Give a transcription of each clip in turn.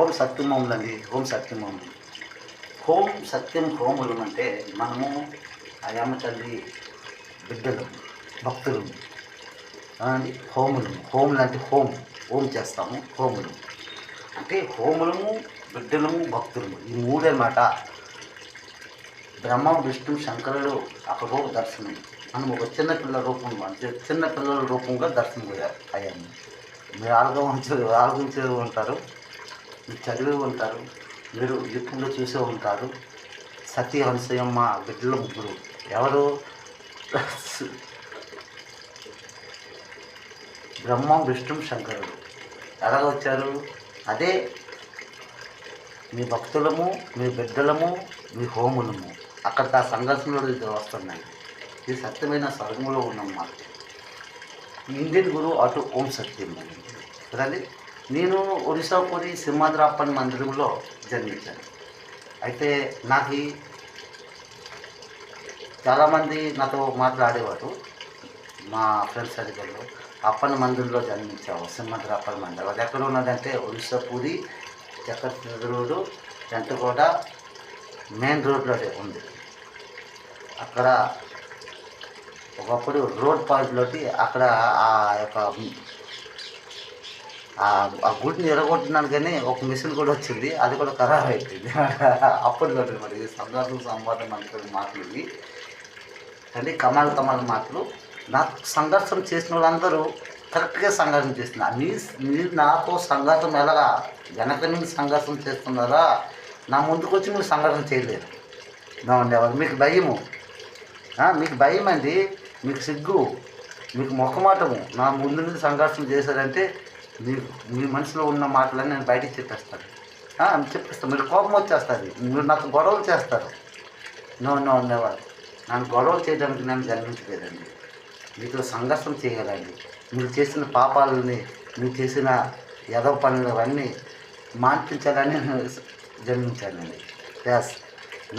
ఓం సత్యం ఓంలండి. ఓం సత్యం ఓం. ఓం సత్యం హోములు అంటే మనము అయమ్మ తల్లి బిడ్డలు, భక్తులు అండి. హోములు అంటే హోం చేస్తాము. హోములు అంటే హోములము, బిడ్డలము, భక్తులము, ఈ మూడే మాట. బ్రహ్మ, విష్ణు, శంకరుడు అక్కడ దర్శనం. మనం ఒక చిన్నపిల్లల రూపంలో అంటే చిన్నపిల్లల రూపంగా దర్శనం అయ్యాము. మీరు ఆలోచించే ఉంటారు, మీరు చదివి ఉంటారు, మీరు యూట్యూబ్లో చూసే ఉంటారు. సతీ హంసయమ్మ బిడ్డల ముగ్గురు ఎవరు? బ్రహ్మ, విష్ణు, శంకరుడు ఎలాగ వచ్చారు? అదే మీ భక్తులము, మీ బిడ్డలము, మీ హోములము. అక్కడికి ఆ సంఘర్షణలో వస్తున్నాయి. ఇది సత్యమైన స్వర్గంలో ఉన్నమాట. ఇండియన్ గురు అటు ఓం సత్యం కదండి. నేను ఒరిస్సాపురి సింహాద్రాప్పన్ మందిరంలో జన్మించాను. అయితే నాకు చాలామంది నాతో మాట్లాడేవారు, మా ఫ్రెండ్స్ సర్కిల్లో. అప్పన్ మందిరంలో జన్మించావు, సింహాద్రాప్పన్ మందిరం. అది ఎక్కడ ఉన్నదంటే ఒరిస్సాపురి చక్రవర్తి రోడ్డు జంటగూడ మెయిన్ రోడ్లోనే ఉంది. అక్కడ ఒకప్పుడు రోడ్ పాయింట్లోకి అక్కడ ఆ యొక్క ఆ గుడిని ఎరగొట్టినాను, కానీ ఒక మిషన్ కూడా వచ్చింది, అది కూడా ఖరాబ్ అయిపోయింది. అప్పట్లో మరి సంవాదం అంటే మాటలు ఇవి కానీ కమాల్ మాటలు. నాకు సంఘర్షణ చేసిన వాళ్ళందరూ కరెక్ట్గా సంఘర్షణ చేస్తున్నారు. మీరు నాతో సంఘర్షణ ఎలాగా వెనక నుంచి సంఘర్షణ చేస్తున్నారా, నా ముందుకు వచ్చి మీరు సంఘర్షణ చేయలేరు. నా ఉండేవాళ్ళు మీకు భయము, మీకు భయం అండి, మీకు సిగ్గు, మీకు మొక్కమాటము. నా ముందు నుంచి సంఘర్షణ చేశారంటే మీ మనసులో ఉన్న మాటలన్నీ నేను బయటికి చెప్పేస్తాను. మీరు కోపం వచ్చేస్తుంది, మీరు నాకు గొడవలు చేస్తారు. ఉండేవాళ్ళు నన్ను గొడవలు చేయడానికి నేను జన్మించలేదండి. మీతో సంఘర్షణ చేయాలండి. మీరు చేసిన పాపాలని, మీరు చేసిన ఎదవ పనులు అవన్నీ మాన్పించాలని జన్మించానండి. ఎస్,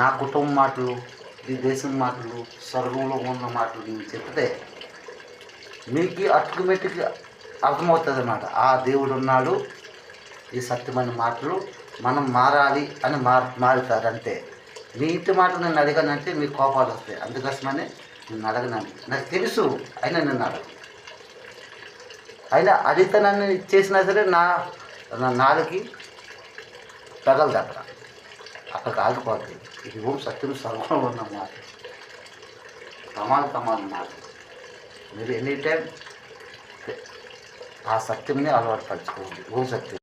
నా కుటుంబ మాటలు, ఈ దేశం మాటలు, స్వర్గంలో ఉన్న మాటలు నేను చెప్తే మీకు ఆటోమేటిక్గా అర్థమవుతుంది అన్నమాట. ఆ దేవుడు ఉన్నాడు, ఈ సత్యమైన మాటలు మనం మారాలి అని మారుతారు అంతే. మీ ఇంటి మాట నేను అడిగానంటే మీకు కోపాలు వస్తాయి. అందుకోసమని నేను అడగనండి. నాకు తెలుసు, అయినా నేను అడగను. అయినా అడిగితే నన్ను చేసినా సరే నా నాలుగుకి తగలదు, అక్కడికి ఆగిపోతుంది. ఇది ఓం సత్యం సర్వంలో ఉన్న మాట, కమాల్ మాట. మీరు ఎనీ టైం ఆ సత్యంని అలవాటు పరచుకోండి. ఓం సత్యం.